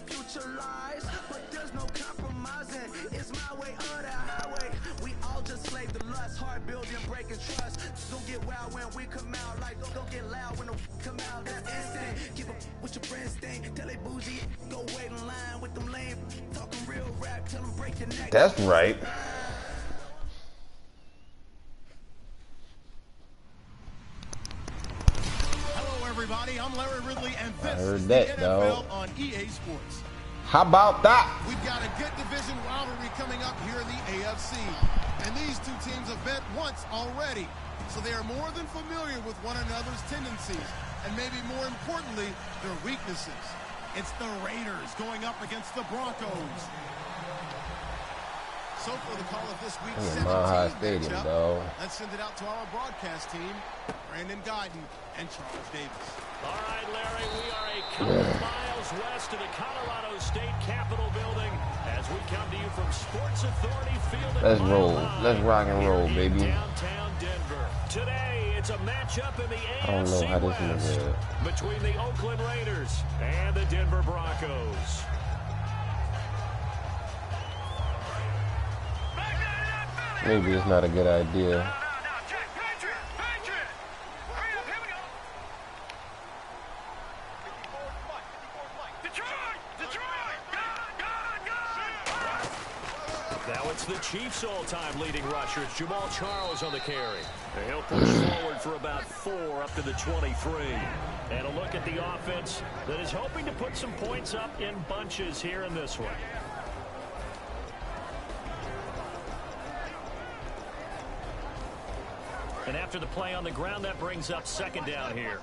future lies, but there's no compromising. It's my way or the highway. We all just slave to lust, hard building, breaking trust. Don't get wild when we come out, like don't get loud when the come out. That's instant. Keep up with your friends, thing. Tell they bougie, go wait in line with them lame. Talking real rap, tell them break your neck. That's right. Everybody, I'm Larry Ridley, and this is the NFL on EA Sports. How about that? We've got a good division rivalry coming up here in the AFC, and these two teams have met once already, so they are more than familiar with one another's tendencies, and maybe more importantly, their weaknesses. It's the Raiders going up against the Broncos. So for the call of this week's 17th matchup, let's send it out to our broadcast team, Brandon Guyton and Charles Davis. All right, Larry, we are a couple of miles west of the Colorado State Capitol building as we come to you from Sports Authority Field. Let's roll. Let's rock and roll, baby. Downtown Denver. Today, it's a matchup in the AFC West between the Oakland Raiders and the Denver Broncos. Maybe it's not a good idea. Now it's the Chiefs' all-time leading rusher. It's Jamal Charles on the carry. And he'll push forward for about 4 up to the 23. And a look at the offense that is hoping to put some points up in bunches here in this one. And after the play on the ground, that brings up second down here.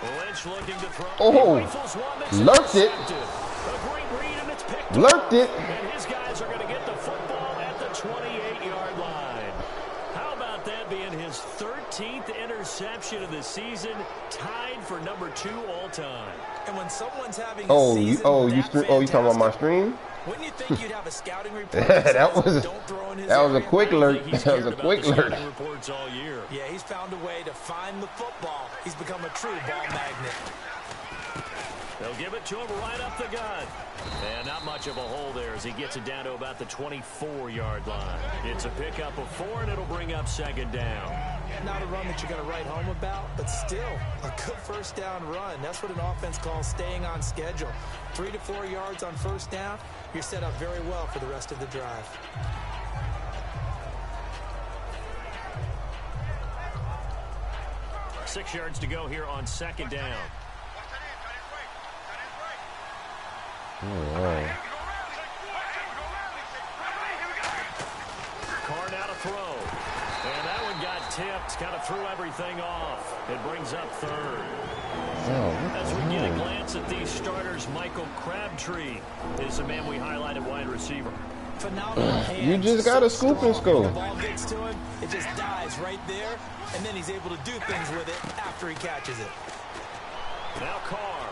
Lynch looking to throw. Oh, lurked it. Lurked it. And his guys are going to get the football at the 28-yard line. How about that being his 13th interception of the season, tied for number 2 all time. And when someone's having you talking about my stream? Wouldn't you think you'd have a scouting report? that was a quick alert. That was a quick alert. Reports all year. Yeah, he's found a way to find the football. He's become a true ball magnet. They'll give it to him right up the gut. And not much of a hole there as he gets it down to about the 24-yard line. It's a pickup of 4, and it'll bring up second down. Not a run that you're going to write home about, but still a good first down run. That's what an offense calls staying on schedule. 3 to 4 yards on first down, you're set up very well for the rest of the drive. Six yards to go here on second down. Carr now to throw. And that one got tipped. Kind of threw everything off. It brings up third. As we get a glance at these starters, Michael Crabtree is the man we highlighted, wide receiver. Phenomenal hands. You just got to scoop and scoop. The ball gets to him, it just dives right there, and then he's able to do things with it after he catches it. Now Carr.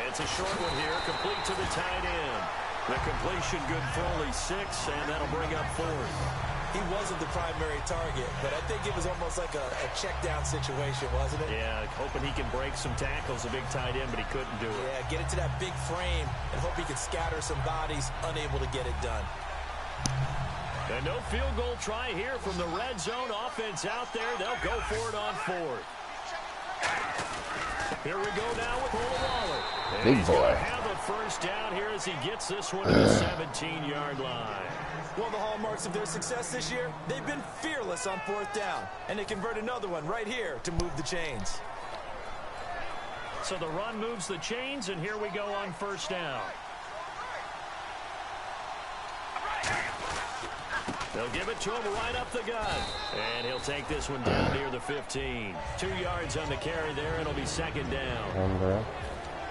It's a short one here, complete to the tight end. The completion good for only 6, and that'll bring up 4th. He wasn't the primary target, but I think it was almost like a check-down situation, wasn't it? Yeah, hoping he can break some tackles, a big tight end, but he couldn't do it. Yeah, get it to that big frame and hope he can scatter some bodies, unable to get it done. And no field goal try here from the red zone offense out there. They'll go for it on 4th. Here we go now with Waller. Big boy. Have a first down here as he gets this one to the 17-yard line. Well, the hallmarks of their success this year, they've been fearless on 4th down. And they convert another one right here to move the chains. So the run moves the chains, and here we go on first down. They'll give it to him right up the gut. And he'll take this one down near the 15. 2 yards on the carry there, and it'll be second down.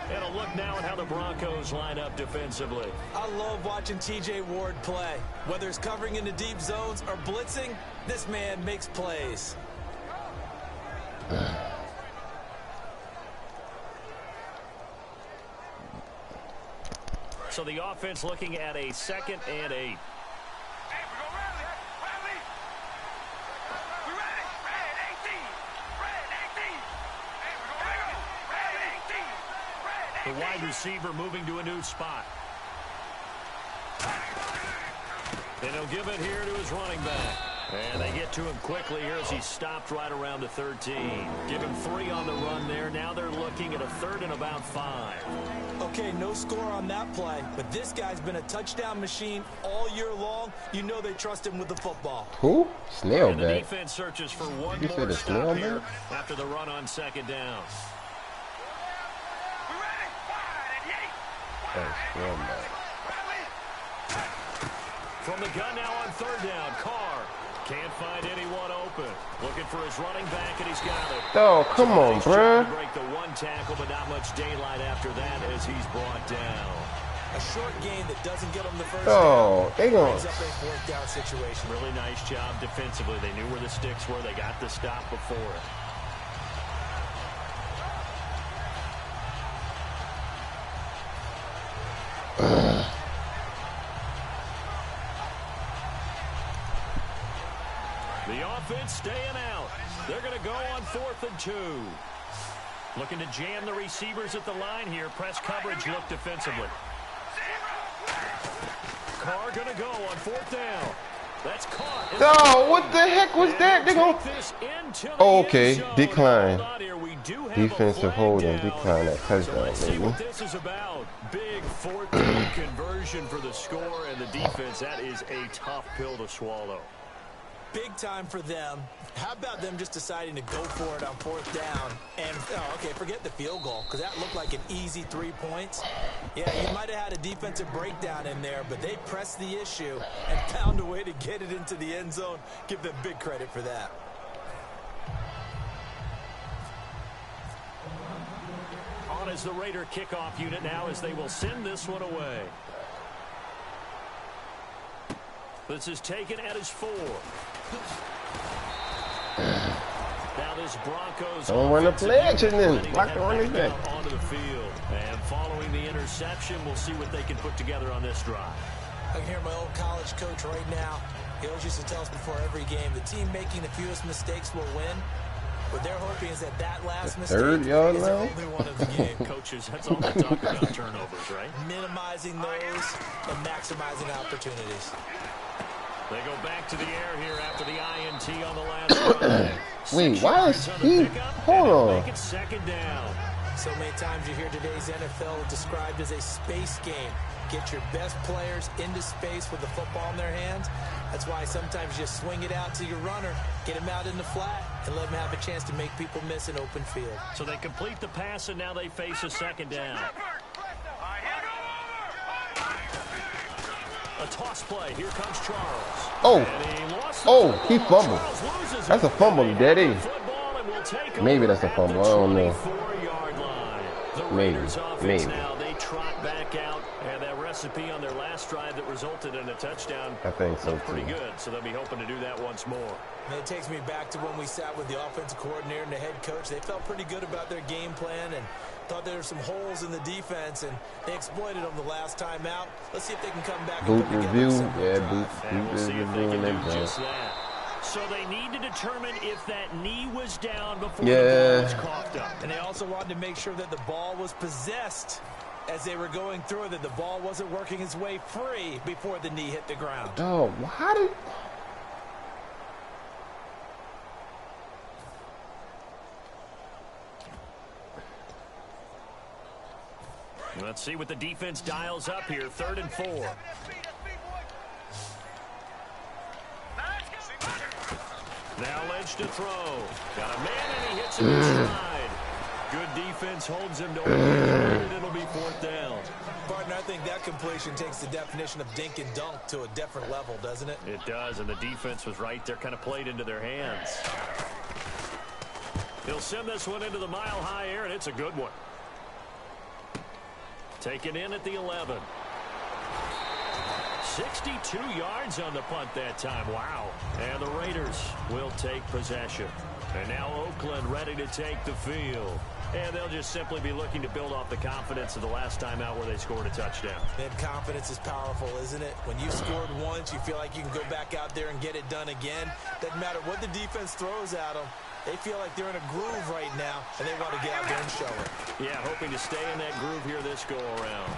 And a look now at how the Broncos line up defensively. I love watching T.J. Ward play. Whether it's covering into deep zones or blitzing, this man makes plays. So the offense looking at a 2nd and 8. The wide receiver moving to a new spot. And he'll give it here to his running back. And they get to him quickly here as he stopped right around the 13. Give him 3 on the run there. Now they're looking at a 3rd and about 5. Okay, no score on that play, but this guy's been a touchdown machine all year long. You know they trust him with the football. Who? Snail and the back. defense searches for one You more said a stop snail here back? after the run on 2nd down. Oh, snail back. From the gun now on 3rd down, Carr can't find anyone open. Looking for his running back, and he's got it. Oh, come on, bruh. Break the 1 tackle, but not much daylight after that as he's brought down. A short gain that doesn't get him the first Oh, down. they gonna. Brings up a 4th down situation. Really nice job defensively. They knew where the sticks were. They got the stop before it. The offense staying out. They're going to go on 4th and 2. Looking to jam the receivers at the line here. Press coverage look defensively. Carr going to go on 4th down. That's caught. Oh, what the heck was that? They gonna. Oh, okay. Decline. Defensive holding. Decline that touchdown, baby. What this is about. Big 4th down conversion for the score and the defense. That is a tough pill to swallow. Big time for them. How about them just deciding to go for it on 4th down? And, oh, okay, forget the field goal, because that looked like an easy 3 points. Yeah, you might have had a defensive breakdown in there, but they pressed the issue and found a way to get it into the end zone. Give them big credit for that. On is the Raider kickoff unit now as they will send this one away. This is taken at his 4. Now this Broncos. Don't run the pledge and then block the running back. Onto the field. And following the interception, we'll see what they can put together on this drive. I can hear my old college coach right now. He always used to tell us before every game, the team making the fewest mistakes will win. What they're hoping is that last mistake is the only one of the game. Coaches, that's all they talk about, turnovers, right? Minimizing those and maximizing opportunities. They go back to the air here after the INT on the last drive. Wait, why is he? Hold on. Make it 2nd down. So many times you hear today's NFL described as a space game. Get your best players into space with the football in their hands. That's why sometimes you swing it out to your runner, get him out in the flat, and let him have a chance to make people miss an open field. So they complete the pass, and now they face a 2nd down. A toss play. Here comes Charles. Oh, he fumbled. That's a fumble, Daddy. Maybe that's a fumble. I don't know. Maybe. Now they trot back out, and that recipe on their last drive that resulted in a touchdown. I think so, pretty too. good, so they'll be hoping to do that once more. And it takes me back to when we sat with the offensive coordinator and the head coach. They felt pretty good about their game plan and thought there were some holes in the defense, and they exploited them the last time out. Let's see if they can come back and Boot put review. together Yeah, and we'll see if they can do just that. that. So they need to determine if that knee was down before Yeah. the ball was coughed up. And they also wanted to make sure that the ball was possessed as they were going through it, that the ball wasn't working its way free before the knee hit the ground. Oh, how did... Let's see what the defense dials up here. 3rd and 4. Now Ledge to throw. Got a man and he hits him in stride. Good defense holds him to only it'll be 4th down. Barton, I think that completion takes the definition of dink and dunk to a different level, doesn't it? It does, and the defense was right there, kind of played into their hands. He'll send this one into the mile-high air, and it's a good one. Taken in at the 11. 62 yards on the punt that time. Wow. And the Raiders will take possession. And now Oakland ready to take the field. And they'll just simply be looking to build off the confidence of the last time out where they scored a touchdown. Man, confidence is powerful, isn't it? When you scored once, you feel like you can go back out there and get it done again. Doesn't matter what the defense throws at them. They feel like they're in a groove right now, and they want to get out there and show it. Yeah, hoping to stay in that groove here this go-around.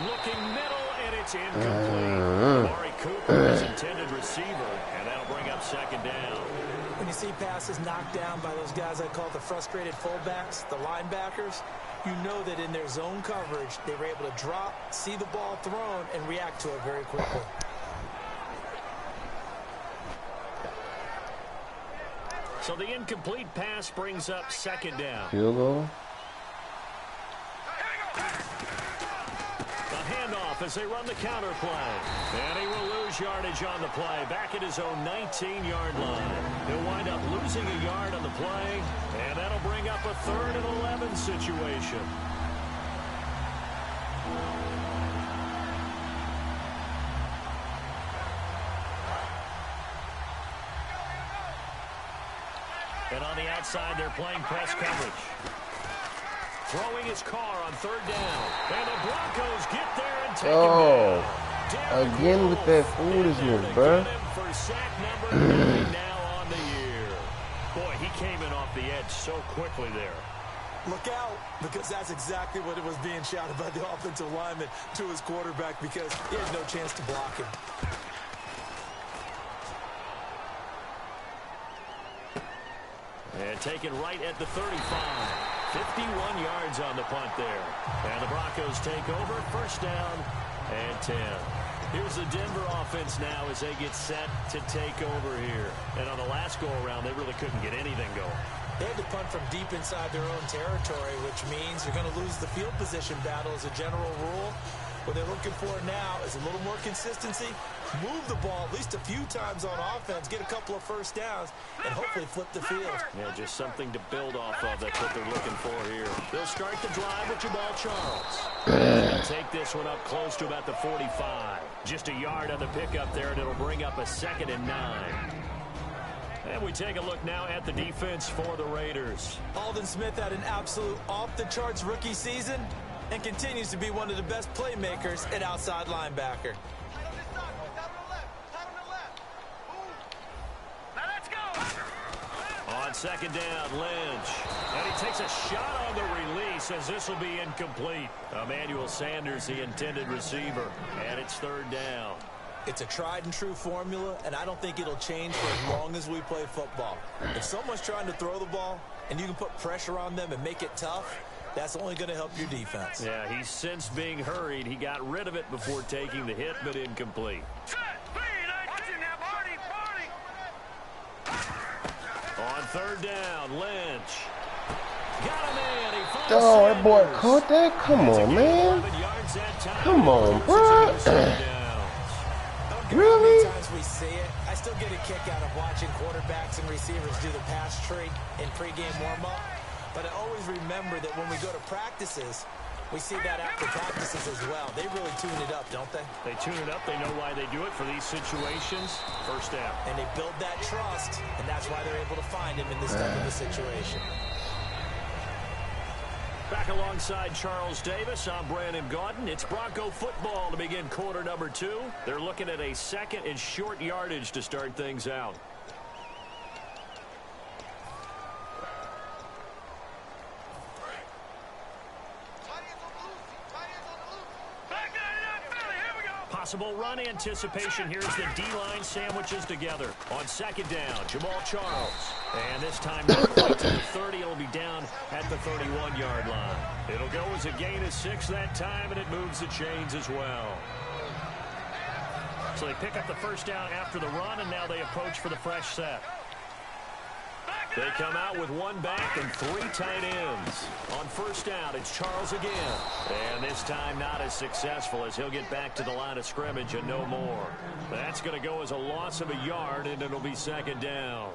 Looking middle, and it's incomplete. Amari Cooper is intended receiver, and that'll bring up second down. When you see passes knocked down by those guys I call the frustrated fullbacks, the linebackers, you know that in their zone coverage, they were able to drop, see the ball thrown, and react to it very quickly. So the incomplete pass brings up second down. Field goal. A handoff as they run the counter play. And he will lose yardage on the play. Back at his own 19-yard line. He'll wind up losing a yard on the play. And that'll bring up a 3rd and 11 situation. And on the outside, they're playing press coverage. Throwing his car on 3rd down. And the Broncos get there and take him down. Again with that foolishness, bro. For sack number 9 now on the year. Boy, he came in off the edge so quickly there. Look out, because that's exactly what it was being shouted by the offensive lineman to his quarterback, because he had no chance to block him. And taken right at the 35. 51 yards on the punt there. And the Broncos take over, 1st down and 10. Here's the Denver offense now as they get set to take over here. And on the last go-around, they really couldn't get anything going. They had to punt from deep inside their own territory, which means you're going to lose the field position battle as a general rule. What they're looking for now is a little more consistency, move the ball at least a few times on offense, get a couple of 1st downs, and hopefully flip the field. Yeah, just something to build off of. That's what they're looking for here. They'll start the drive with Jamal Charles. They'll take this one up close to about the 45. Just a yard on the pickup there, and it'll bring up a 2nd and 9. And we take a look now at the defense for the Raiders. Aldon Smith had an absolute off-the-charts rookie season and continues to be one of the best playmakers at outside linebacker. On 2nd down, Lynch. And he takes a shot on the release as this will be incomplete. Emmanuel Sanders, the intended receiver. And it's 3rd down. It's a tried-and-true formula, and I don't think it'll change for as long as we play football. If someone's trying to throw the ball and you can put pressure on them and make it tough, that's only going to help your defense. Yeah, he's since being hurried. He got rid of it before taking the hit, but incomplete. On 3rd down, Lynch. Got him in. He finds that boy caught that? Come on, man. Come on, bro. Really? Times we see it. I still get a kick out of watching quarterbacks and receivers do the pass tree in pregame warm-up. But I always remember that when we go to practices, we see that after practices as well. They really tune it up, don't they? They tune it up. They know why they do it for these situations. 1st down. And they build that trust, and that's why they're able to find him in this type of a situation. Back alongside Charles Davis, I'm Brandon Gaudin. It's Bronco football to begin quarter number 2. They're looking at a 2nd and short yardage to start things out. Possible run anticipation. Here's the D-line sandwiches together. On 2nd down, Jamal Charles. And this time not quite to the 30. It'll be down at the 31-yard line. It'll go as a gain of 6 that time, and it moves the chains as well. So they pick up the 1st down after the run, and now they approach for the fresh set. They come out with 1 back and 3 tight ends. On 1st down, it's Charles again. And this time not as successful as he'll get back to the line of scrimmage and no more. That's going to go as a loss of a yard, and it'll be 2nd down.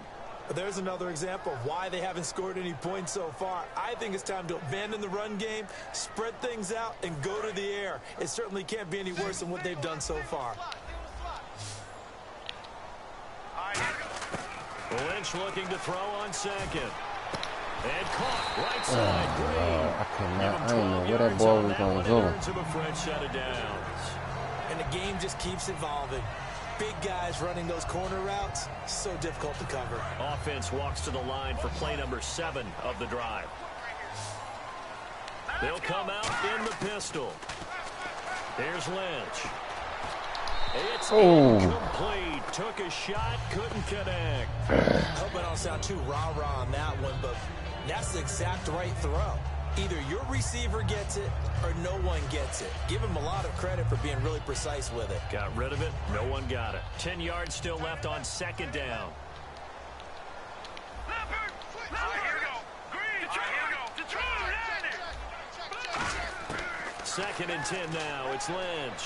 There's another example of why they haven't scored any points so far. I think it's time to abandon the run game, spread things out, and go to the air. It certainly can't be any worse than what they've done so far. Lynch looking to throw on 2nd. And caught right side. I don't know where that ball was going to go. And the game just keeps evolving. big guys running those corner routes, so difficult to cover. Offense walks to the line for play number 7 of the drive. They'll come out in the pistol. Here's Lynch. It's incomplete. Took a shot, couldn't connect. I hope I don't sound too rah-rah on that one, but that's the exact right throw. Either your receiver gets it or no one gets it. Give him a lot of credit for being really precise with it. Got rid of it. No one got it. 10 yards still left on 2nd down. Second and 10 now. It's Lynch.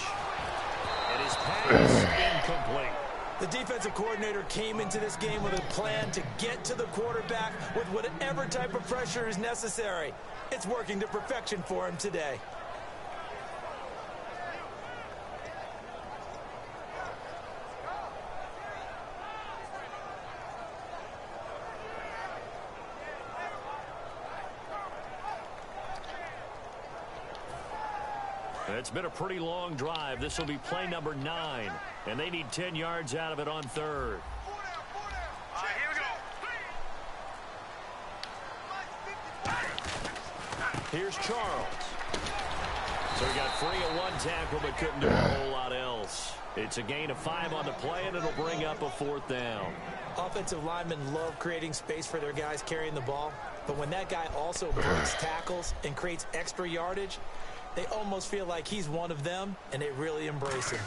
And his pass incomplete. The defensive coordinator came into this game with a plan to get to the quarterback with whatever type of pressure is necessary. It's working to perfection for him today. It's been a pretty long drive. This will be play number 9, and they need 10 yards out of it on 3rd. Here's Charles. So he got free of 1 tackle, but couldn't do a whole lot else. It's a gain of 5 on the play, and it'll bring up a 4th down. Offensive linemen love creating space for their guys carrying the ball, but when that guy also breaks tackles and creates extra yardage, they almost feel like he's one of them, and they really embrace him.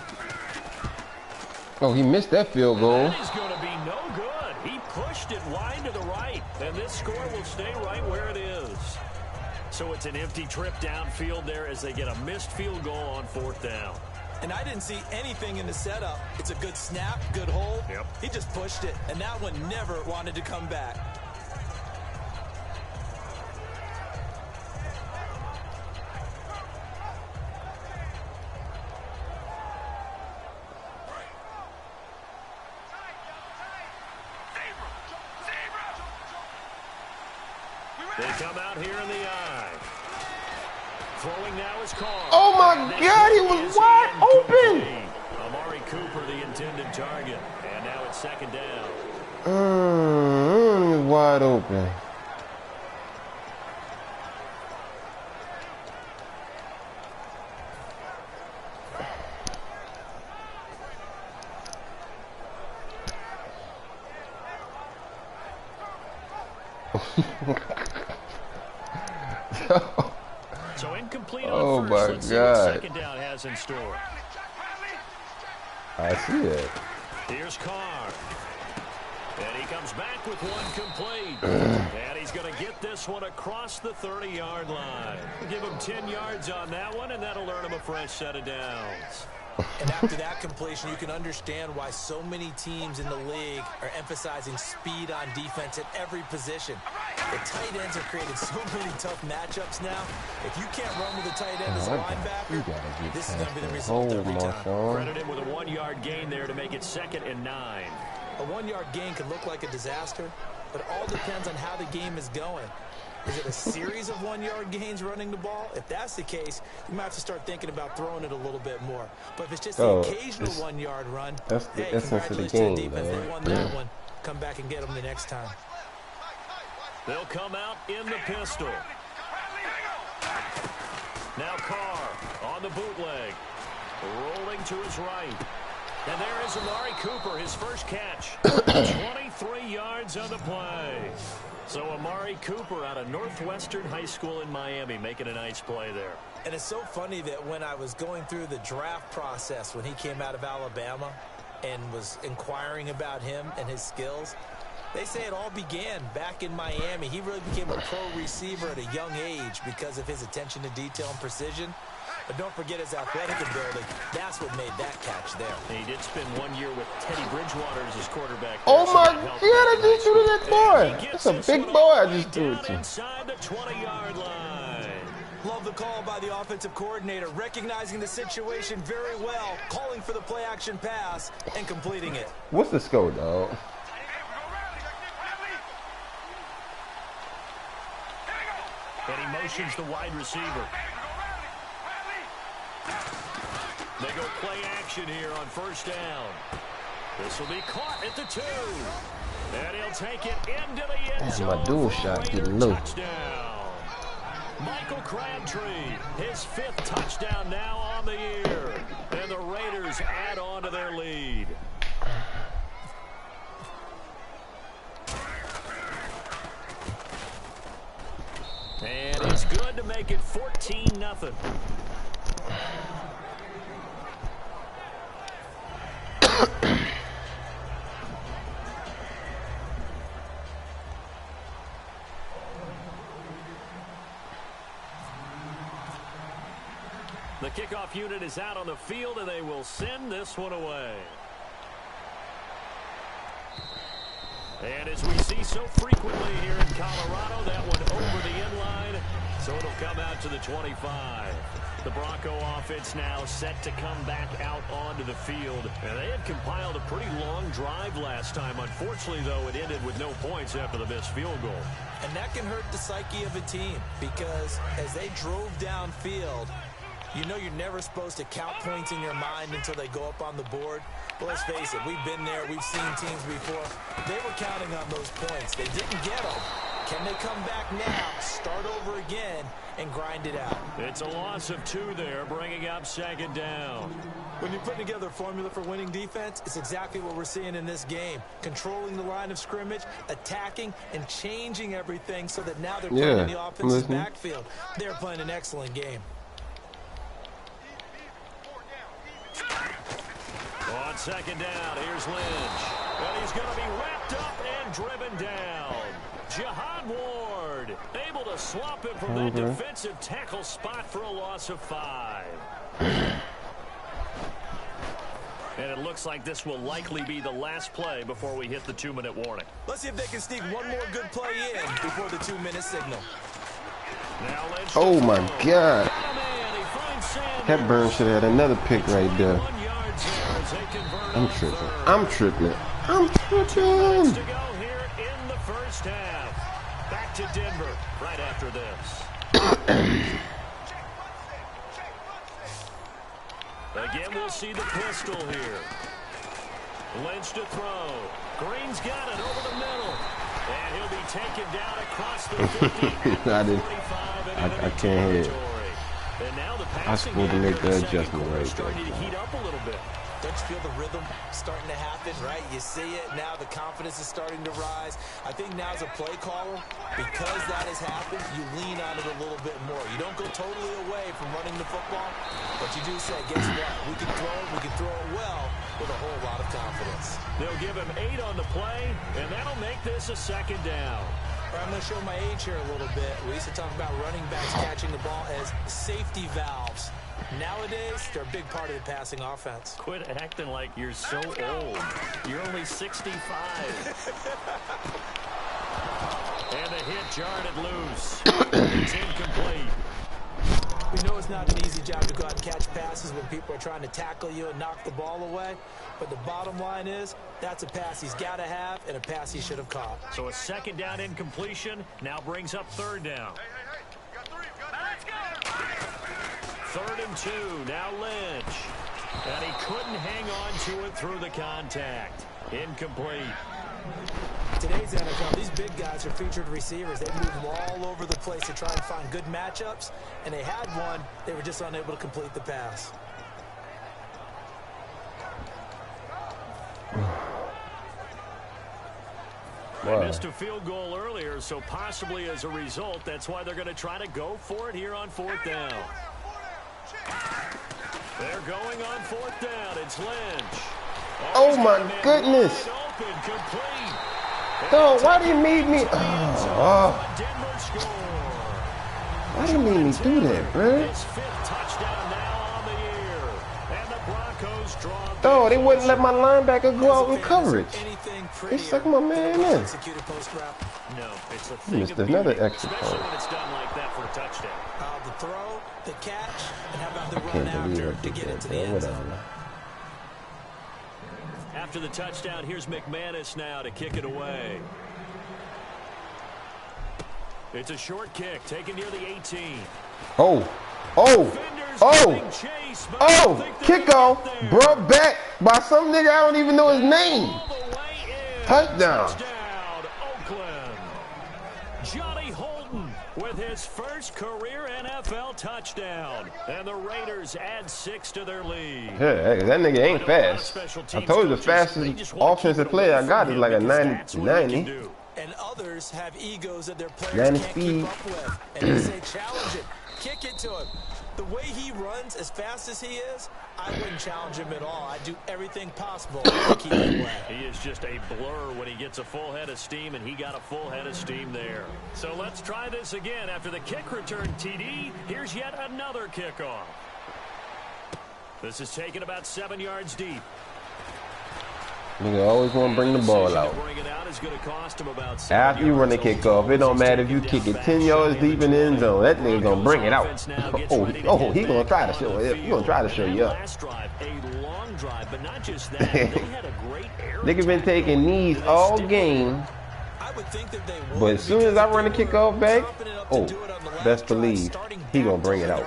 Oh, he missed that field goal. That is going to be no good. He pushed it wide to the right, and this score will stay right where it is. So it's an empty trip downfield there as they get a missed field goal on 4th down. And I didn't see anything in the setup. It's a good snap, good hold. Yep. He just pushed it, and that one never wanted to come back. They come out here in the eye. Throwing now is Carr. Oh my God, he was wide open. Amari Cooper, the intended target. And now it's 2nd down. Wide open. So incomplete Oh on 1st. my Let's see what God. 2nd down has in store. I see it. Here's Carr. And he comes back with 1 complete. And he's going to get this one across the 30-yard line. Give him 10 yards on that one, and that'll earn him a fresh set of downs. And after that completion, you can understand why so many teams in the league are emphasizing speed on defense at every position. The tight ends are creating so many tough matchups now. If you can't run with a tight end as a linebacker, this is going to be the result every time. Credit him with a 1-yard gain there to make it 2nd and 9. A 1-yard gain could look like a disaster, but it all depends on how the game is going. Is it a series of 1-yard gains running the ball? If that's the case, you might have to start thinking about throwing it a little bit more. But if it's just the occasional 1-yard run, that's the hey, essence of the congratulations to the game, defense. man. They won that one. Come back and get them the next time. They'll come out in the pistol. Now Carr on the bootleg. Rolling to his right. And there is Amari Cooper, his first catch. 23 yards on the play. So Amari Cooper out of Northwestern High School in Miami making a nice play there. And it's so funny that when I was going through the draft process when he came out of Alabama and was inquiring about him and his skills, they say it all began back in Miami. He really became a pro receiver at a young age because of his attention to detail and precision. But don't forget his athletic ability. That's what made that catch there. He did spend 1 year with Teddy Bridgewater as his quarterback. Oh my God, I just threw to that boy. That's a big boy I just threw it to. Inside the 20-yard line. Love the call by the offensive coordinator, recognizing the situation very well, calling for the play-action pass, and completing it. What's the score, dog? And he motions the wide receiver. They go play action here on 1st down. This will be caught at the 2. And he'll take it into the end zone. My dual shot getting low. Touchdown. Michael Crabtree, his 5th touchdown now on the year. And the Raiders add on to their lead. And it's good to make it 14-0. The kickoff unit is out on the field, and they will send this one away. And as we see so frequently here in Colorado, that one over the end line, so it'll come out to the 25. The Bronco offense now set to come back out onto the field. And they had compiled a pretty long drive last time. Unfortunately, though, it ended with no points after the missed field goal. And that can hurt the psyche of a team, because as they drove downfield, you know you're never supposed to count points in your mind until they go up on the board. But let's face it, we've been there. We've seen teams before. They were counting on those points. They didn't get them. Can they come back now, start over again, and grind it out? It's a loss of 2 there, bringing up 2nd down. When you're putting together a formula for winning defense, it's exactly what we're seeing in this game. Controlling the line of scrimmage, attacking, and changing everything so that now they're playing in the offensive backfield. They're playing an excellent game. On 2nd down, here's Lynch. And he's going to be wrapped up and driven down. Jihad Ward able to swap him from that defensive tackle spot for a loss of 5. And it looks like this will likely be the last play before we hit the 2-minute warning. Let's see if they can sneak one more good play in before the 2-minute signal. Now Lynch. Oh my God. That Burn should have had another pick right there. I'm tripping. I'm tripping. I'm tripping. To go here in the first half. Back to Denver right after this. Again, we'll see the pistol here. Lynch to throw. Green's got it over the middle. And he'll be taken down across the 50. I can't hit. And now the I was supposed to make the adjustment right there. Starting to heat up a little bit. Don't you feel the rhythm starting to happen, right? You see it, now the confidence is starting to rise. I think now as a play caller, because that has happened, you lean on it a little bit more. You don't go totally away from running the football, but you do say, guess what? We can throw it well with a whole lot of confidence. They'll give him 8 on the play, and that'll make this a 2nd down. I'm going to show my age here a little bit. We used to talk about running backs catching the ball as safety valves. Nowadays, they're a big part of the passing offense. Quit acting like you're so old. You're only 65. And the hit jarred it loose. It's incomplete. We know it's not an easy job to go out and catch passes when people are trying to tackle you and knock the ball away. But the bottom line is, that's a pass he's got to have and a pass he should have caught. So a 2nd down incompletion now brings up 3rd down. Third and 2, now Lynch. And he couldn't hang on to it through the contact. Incomplete. Today's NFL, these big guys are featured receivers. They move all over the place to try and find good matchups, and they had one. They were just unable to complete the pass. They missed a field goal earlier, so possibly as a result, that's why they're going to try to go for it here on 4th down. They're going on 4th down. It's Lynch. Oh my goodness. Open, complete. No, why do you need me? Why do you need me do that, bro? His 5th touchdown now on the year. And the Broncos draw. No, they wouldn't let my linebacker go out in coverage. They suck my man in. No, it's a thing Missed another extra especially point. when it's done like that for a touchdown. The throw, the catch, and how about the run after to get into the end zone. After the touchdown, here's McManus now to kick it away. It's a short kick taken near the 18. Oh. Defenders Kickoff brought back by some nigga I don't even know his name. Touchdown. Johnny Holden with his first career NFL touchdown. And the Raiders add 6 to their lead. Yeah, that nigga ain't fast. I told you the fastest offensive player I got is like a 90. And others have egos that their players can't keep up with. And they say challenge it. Kick it to him. The way he runs, as fast as he is, I wouldn't challenge him at all. I'd do everything possible to keep him away. He is just a blur when he gets a full head of steam, and he got a full head of steam there. So let's try this again. After the kick return TD, here's yet another kickoff. This is taken about 7 yards deep. Nigga always want to bring the ball out. After you run the kickoff, it don't matter if you kick it 10 yards deep in the end zone. That nigga gonna bring it out. He gonna try to show it. He gonna try to show you up. Nigga been taking knees all game, but as soon as I run the kickoff back, best believe he gonna bring it out.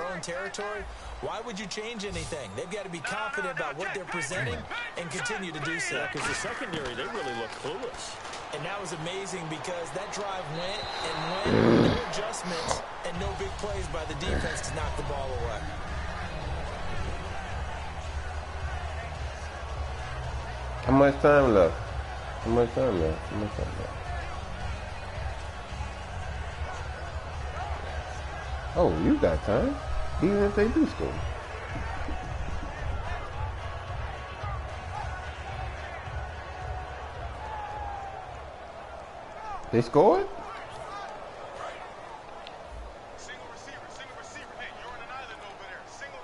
Why would you change anything? They've got to be confident about what they're presenting and continue to do so. Because the secondary, they really look clueless. And that was amazing because that drive went and went, no adjustments, and no big plays by the defense to knock the ball away. How much time left? Oh, you got time. Even if they do score. They scored? Single receiver. Hey, you're on an island over there. Single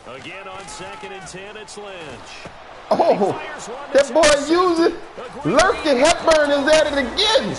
receiver. Again on 2nd and 10, it's Lynch. Oh, that boy using Lurkin Hepburn is at it again.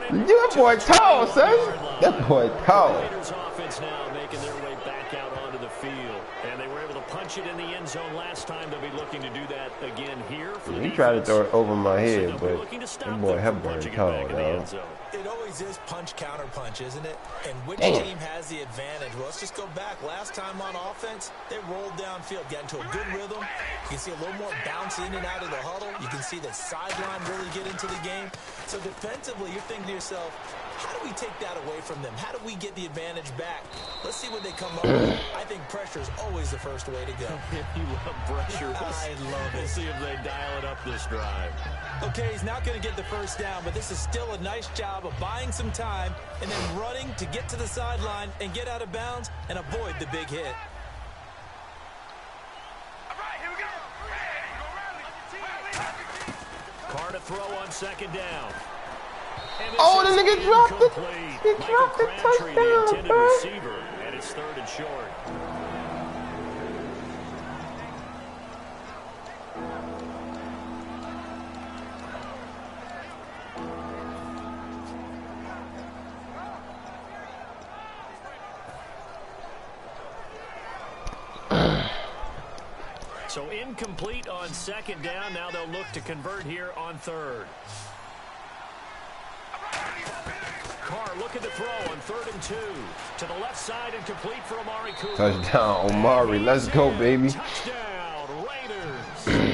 That boy tall, son. That boy tall. Raiders offense now making their way back out onto the field, and they were able to punch it in the end zone last time. They'll be looking to do that again here. He tried to throw it over my head, but that boy Hepburn tall, dog. It always is punch counter punch, isn't it? And which team has the advantage? Well, let's just go back. Last time on offense, they rolled downfield, got into a good rhythm. You can see a little more bounce in and out of the huddle. You can see the sideline really get into the game. So defensively, you're thinking to yourself, how do we take that away from them? How do we get the advantage back? Let's see what they come up with. I think pressure is always the first way to go. You love pressure. I love it. We'll see if they dial it up this drive. Okay, he's not going to get the first down, but this is still a nice job of buying some time and then running to get to the sideline and get out of bounds and avoid the big hit. All right, here we go. Carr to throw on 2nd down. Oh, the nigga dropped it. He dropped the touchdown, bro. Receiver, and it's 3rd and short. So incomplete on 2nd down. Now they'll look to convert here on 3rd. Carr looking to throw on 3rd and 2. To the left side and complete for Amari Cooper. Touchdown, Omari. Let's go, baby. Touchdown, Raiders.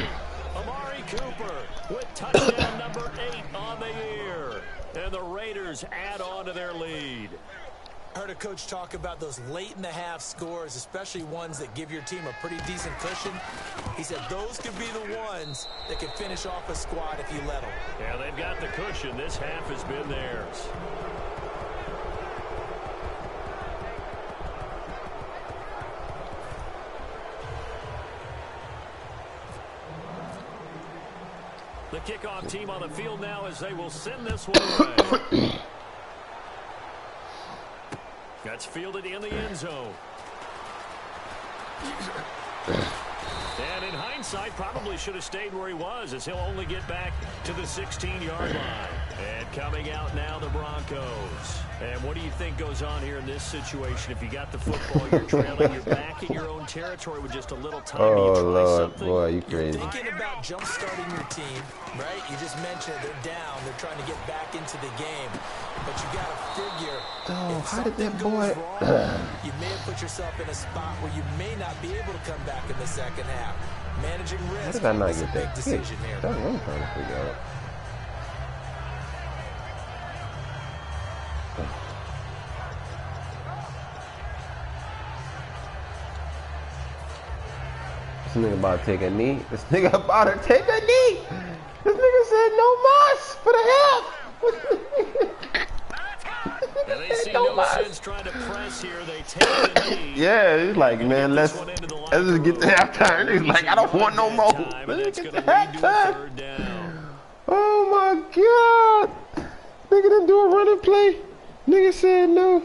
Amari Cooper with touchdown number 8 on the year. And the Raiders add on to their lead. I heard a coach talk about those late-in-the-half scores, especially ones that give your team a pretty decent cushion. He said those could be the ones that can finish off a squad if you let them. Yeah, they've got the cushion. This half has been theirs. The kickoff team on the field now as they will send this one away. That's fielded in the end zone. And in hindsight, probably should have stayed where he was, as he'll only get back to the 16-yard line. And coming out now, the Broncos. And what do you think goes on here in this situation? If you got the football, you're trailing, you're back in your own territory with just a little time. Oh, to try Lord, something? boy, you crazy. You're thinking about jump-starting your team, right? You just mentioned they're down. They're trying to get back into the game. But you got to figure Oh, how did that boy? You may have put yourself in a spot where you may not be able to come back in the second half. Managing risk. How did I not is get a big that decision kick? here. That's what I'm trying to figure out. This nigga about to take a knee. This nigga about to take a knee. This nigga said no mas for the half. And they see no sense trying to press here. They take the knee. Yeah, he's like, man, let's just get to halftime. He's like, I don't want no more. Let's get to halftime. Oh my God. Nigga didn't do a running play. Nigga said no.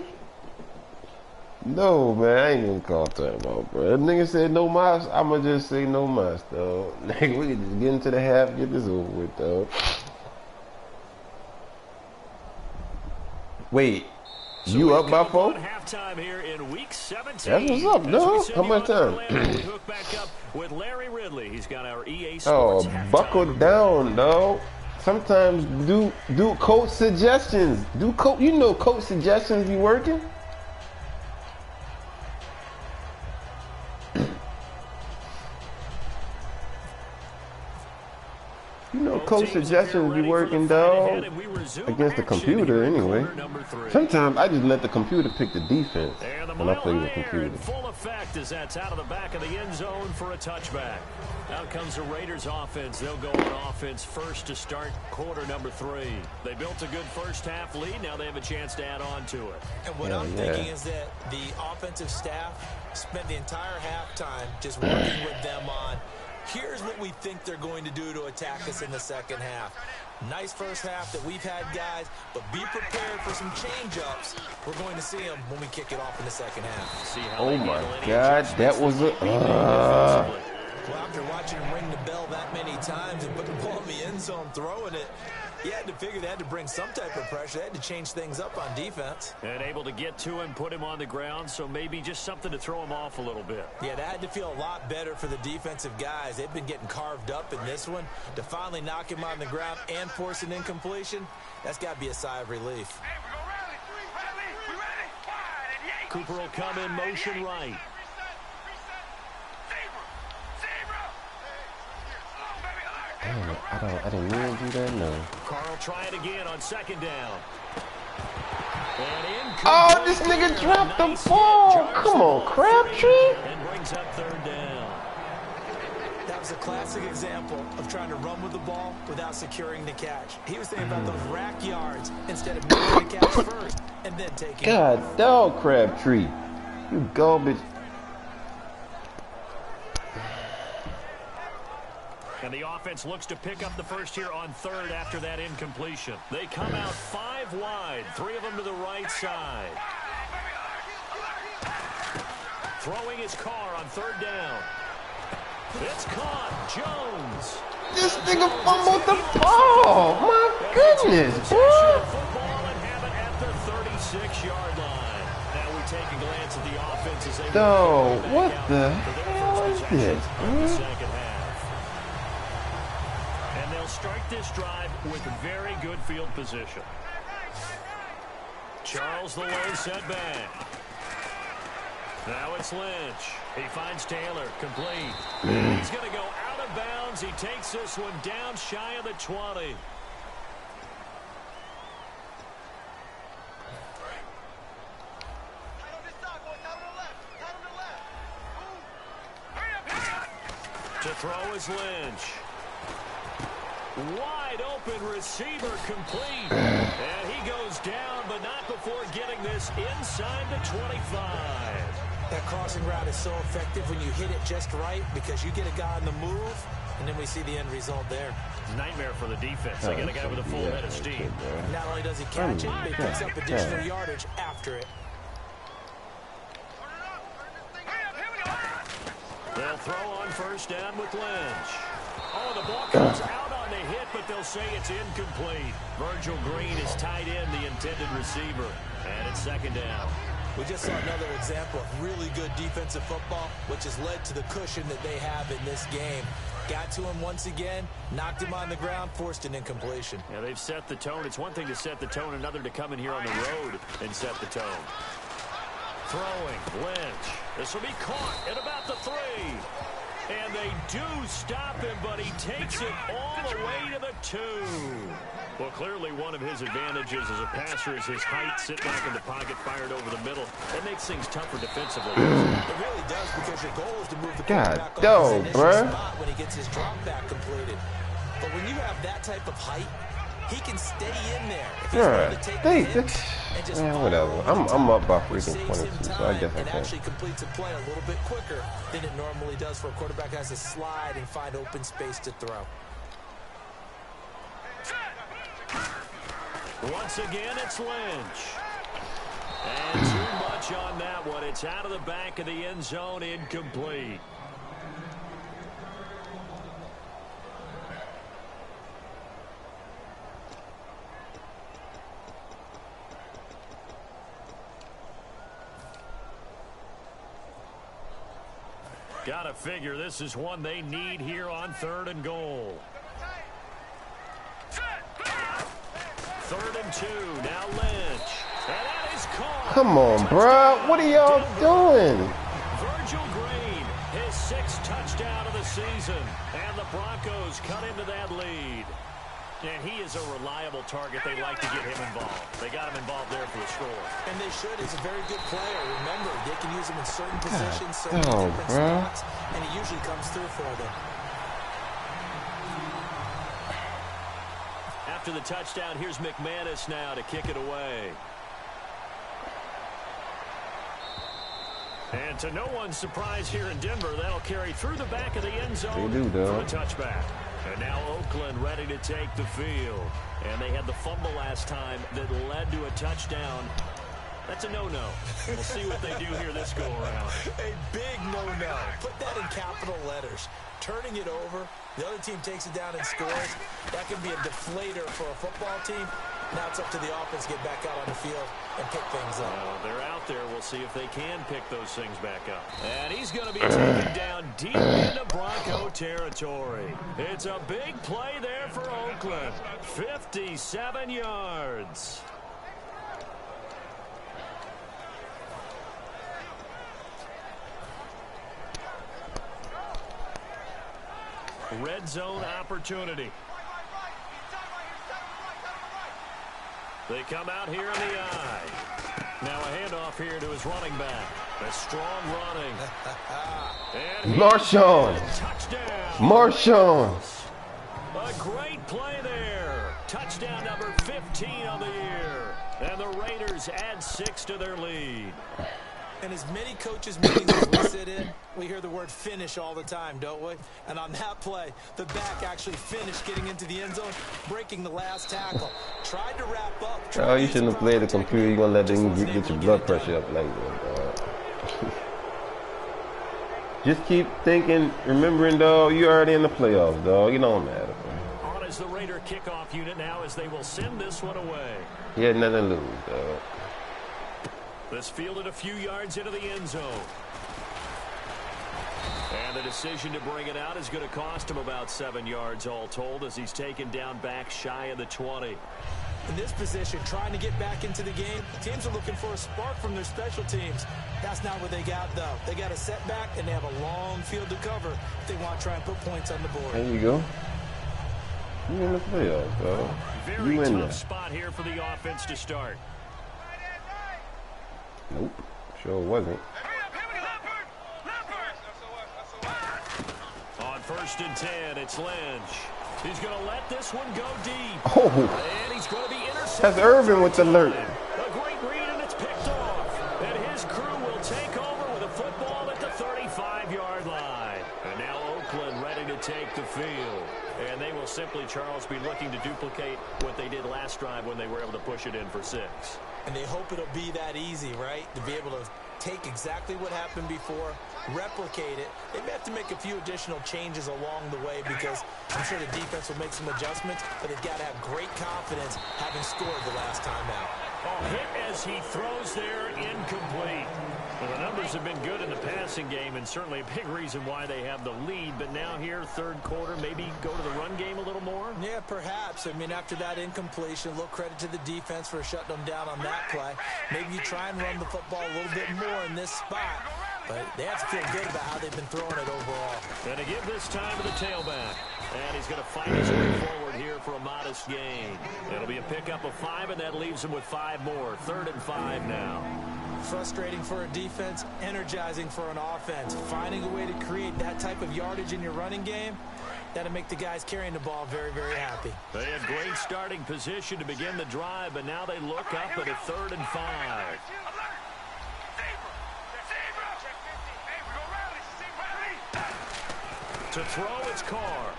No, man, I ain't even call timeout, bro. That nigga said no mas. I'ma just say no mas, dog. Nigga, we can just get into the half, get this over with, dog. Wait, so you up by 4? Halftime here in week 17. That's what's up, dog. How much time? We hook back up with Larry Ridley. He's got our EA Sports buckle down, dog. Sometimes do coach suggestions. You know coach suggestions be working. You know, coach suggestions be working, dog. Against the computer, anyway. Sometimes I just let the computer pick the defense when I play with the computer. Full effect as that's out of the back of the end zone for a touchback. Out comes the Raiders offense. They'll go on offense first to start quarter number 3. They built a good first half lead. Now they have a chance to add on to it. And what I'm thinking is that the offensive staff spent the entire halftime just working with them on, here's what we think they're going to do to attack us in the second half. Nice first half that we've had, guys, but be prepared for some change-ups. We're going to see them when we kick it off in the second half. See how oh my God, that was a... Well, after watching him ring the bell that many times and put the ball in the end zone, throwing it, you had to figure they had to bring some type of pressure. They had to change things up on defense. And able to get to him, put him on the ground, so maybe just something to throw him off a little bit. Yeah, that had to feel a lot better for the defensive guys. They've been getting carved up in this one. To finally knock him on the ground and force an incompletion, that's got to be a sigh of relief. Cooper will come in motion right. I didn't mean to do that, no. Carl try it again on second down. Oh, this nigga dropped the ball. Come on, Crabtree. And brings up third down. That was a classic example of trying to run with the ball without securing the catch. He was thinking about those rack yards instead of making the catch first and then taking it. God, dog, Crabtree. You garbage. And the offense looks to pick up the first here on third after that incompletion. They come out 5 wide, 3 of them to the right side. Throwing his car on third down. It's caught. Jones. This nigga fumbled the ball. My goodness, boy. Football and have it at the 36-yard line. Now we take a glance at the offense as they what the hell is this? Second half. And they'll start this drive with very good field position. Charles the low setback. Now it's Lynch. He finds Taylor, complete. He's going to go out of bounds. He takes this one down shy of the 20. To throw is Lynch. Wide open receiver, complete. And he goes down, but not before getting this inside the 25. That crossing route is so effective when you hit it just right because you get a guy on the move, and then we see the end result there. Nightmare for the defense. They got a guy with a full head of steam. Not only does he catch it, but he picks up additional yardage after it. They'll throw on first down with Lynch. Oh, the ball comes out on the hit, but they'll say it's incomplete. Virgil Green is tied in, the intended receiver. And it's second down. We just saw another example of really good defensive football, which has led to the cushion that they have in this game. Got to him once again, knocked him on the ground, forced an incompletion. Yeah, they've set the tone. It's one thing to set the tone, another to come in here on the road and set the tone. Throwing, Lynch. This will be caught at about the 3. And they do stop him, but he takes it all the way to the 2. Well, clearly one of his advantages as a passer is his height, sit back in the pocket, fired over the middle. That makes things tougher defensively. It really does, because your goal is to move the quarterback off his initial spot when he gets his drop back completed. But when you have that type of height, he can stay in there. If he's willing to take the hit and just whatever. I'm up by freaking 22, so I guess I and can. actually completes a play a little bit quicker than it normally does for a quarterback that has to slide and find open space to throw. Once again, it's Lynch. And too much on that one. It's out of the back of the end zone, incomplete. Gotta figure this is one they need here on 3rd and goal. 3rd and 2. Now Lynch. And that is caught. Come on, bro. What are y'all doing? Virgil Green, his 6th touchdown of the season. And the Broncos cut into that lead. And he is a reliable target. They like to get him involved. They got him involved there for the score. And they should. He's a very good player. Remember, they can use him in certain positions, certain different spots, and he usually comes through for them. After the touchdown, here's McManus now to kick it away. And to no one's surprise here in Denver, that'll carry through the back of the end zone for a touchback. And now Oakland ready to take the field. And they had the fumble last time that led to a touchdown. That's a no-no. We'll see what they do here this go-around. A big no-no. Put that in capital letters. Turning it over, the other team takes it down and scores. That can be a deflator for a football team. Now it's up to the offense to get back out on the field and pick things up. They're out there. We'll see if they can pick those things back up. And he's going to be taken down deep into Bronco territory. It's a big play there for Oakland. 57 yards. Red zone opportunity. They come out here in the eye. Now a handoff here to his running back. A strong running. Marshawn. Marshawn. A great play there. Touchdown number 15 on the year. And the Raiders add 6 to their lead. And as many coaches meetings as we sit in, we hear the word finish all the time, don't we? And on that play, the back actually finished getting into the end zone, breaking the last tackle. Tried to wrap up. Oh, you shouldn't have played the computer. You're going to let them get your blood pressure up like that, dog. Just keep thinking, remembering, dog, you're already in the playoffs, dog. It don't matter. On is the Raider kickoff unit now as they will send this one away. He had nothing to lose, dog. This fielded a few yards into the end zone. And the decision to bring it out is going to cost him about 7 yards all told as he's taken down back shy of the 20. In this position, trying to get back into the game, teams are looking for a spark from their special teams. That's not what they got, though. They got a setback, and they have a long field to cover if they want to try and put points on the board. There you go. You in the playoffs, dog. Very tough spot here for the offense to start. Nope, sure wasn't. On 1st and 10, it's Lynch. He's going to let this one go deep. Oh, and he's going to be intercepted. That's Irvin with the alert. A great read, and it's picked off. And his crew will take over with a football at the 35-yard line. And now Oakland ready to take the field. And they will simply, Charles, be looking to duplicate what they did last drive when they were able to push it in for 6. And they hope it'll be that easy, right? To be able to take exactly what happened before, replicate it. They may have to make a few additional changes along the way because I'm sure the defense will make some adjustments, but they've got to have great confidence having scored the last time out. Oh, hit as as he throws there, incomplete. Well, the numbers have been good in the passing game, and certainly a big reason why they have the lead. But now here, third quarter, maybe go to the run game a little more? Yeah, perhaps. I mean, after that incompletion, a little credit to the defense for shutting them down on that play. Maybe you try and run the football a little bit more in this spot. But they have to feel good about how they've been throwing it overall. And to give this time to the tailback. And he's going to fight his way forward here for a modest gain. It'll be a pickup of 5, and that leaves him with 5 more. 3rd and 5 now. Frustrating for a defense, energizing for an offense. Finding a way to create that type of yardage in your running game, that'll make the guys carrying the ball very, very happy. They had great starting position to begin the drive, but now they look up at a 3rd and 5. To throw, it's Carr.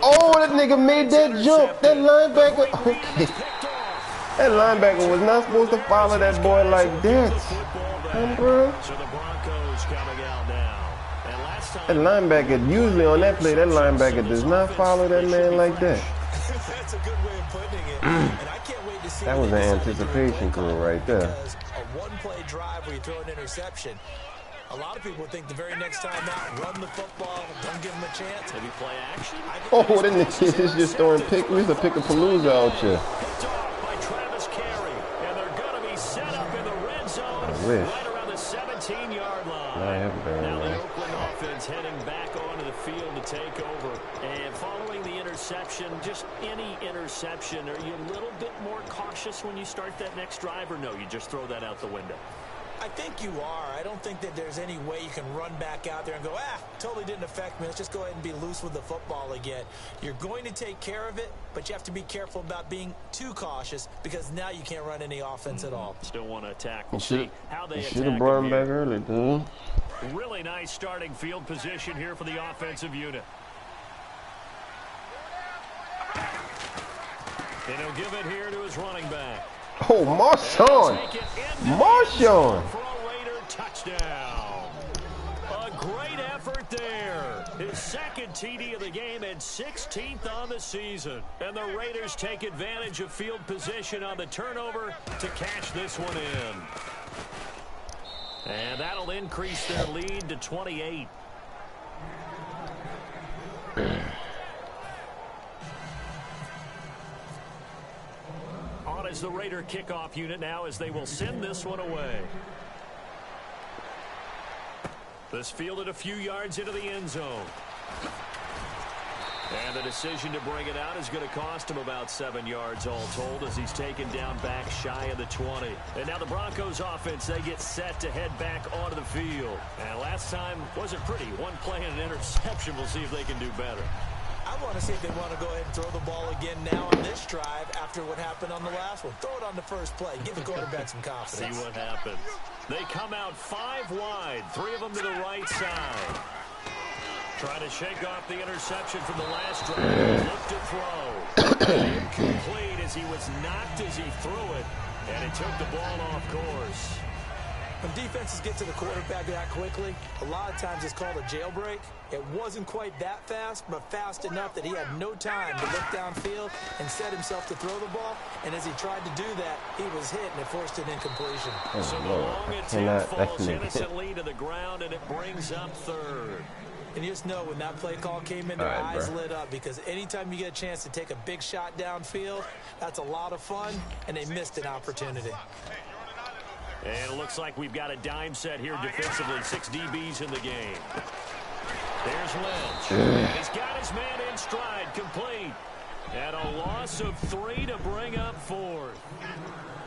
Oh, that nigga made that jump. That linebacker. Okay. That linebacker was not supposed to follow that boy like that. Bro. So the Broncos coming out now. And last time, that linebacker, usually on that play, that linebacker does not follow that man like that. That's a good way of putting it. And I can't wait to see that was an anticipation call right there. A one-play drive where you throw an interception. A lot of people think the very next time out, run the football, don't give them a chance. Maybe play action. Oh, that nigga is just throwing pick. We used to pick a palooza out here. Right around the 17-yard line. Now the Oakland offense heading back onto the field to take over. And following the interception, just any interception, are you a little bit more cautious when you start that next drive, or no, you just throw that out the window? I think you are. I don't think that there's any way you can run back out there and go, totally didn't affect me. Let's just go ahead and be loose with the football again. You're going to take care of it, but you have to be careful about being too cautious because now you can't run any offense at all. Still want to attack. We'll see how they attack. Should have brought him back early, dude. Really nice starting field position here for the offensive unit. And he'll give it here to his running back. Oh, Marshawn! Marshawn! For a Raider touchdown. A great effort there. His second TD of the game and 16th on the season. And the Raiders take advantage of field position on the turnover to cash this one in. And that'll increase their lead to 28. On is the Raider kickoff unit now as they will send this one away. This fielded a few yards into the end zone. And the decision to bring it out is going to cost him about 7 yards all told as he's taken down back shy of the 20. And now the Broncos offense, they get set to head back onto the field. And last time wasn't pretty. One play and an interception. We'll see if they can do better. I want to see if they want to go ahead and throw the ball again now on this drive after what happened on the last one. Throw it on the first play. Give the quarterback some confidence. See what happens. They come out 5 wide. 3 of them to the right side. Trying to shake off the interception from the last drive. Look to throw. Incomplete as he was knocked as he threw it. And it took the ball off course. When defenses get to the quarterback that quickly, a lot of times it's called a jailbreak. It wasn't quite that fast, but fast enough that he had no time to look downfield and set himself to throw the ball. And as he tried to do that, he was hit, and it forced an incompletion. So the long attempt falls innocently to the ground, and it brings up 3rd. And you just know when that play call came in, their eyes lit up because anytime you get a chance to take a big shot downfield, that's a lot of fun, and they missed an opportunity. And it looks like we've got a dime set here defensively. 6 DBs in the game. There's Lynch. He's got his man in stride, complete. And a loss of 3 to bring up 4th.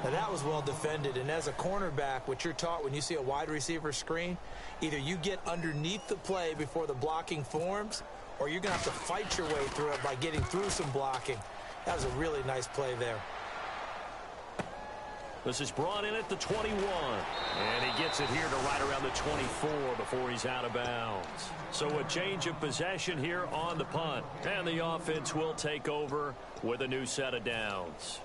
Now that was well defended, and as a cornerback, what you're taught when you see a wide receiver screen, either you get underneath the play before the blocking forms, or you're going to have to fight your way through it by getting through some blocking. That was a really nice play there. This is brought in at the 21. And he gets it here to right around the 24 before he's out of bounds. So a change of possession here on the punt. And the offense will take over with a new set of downs.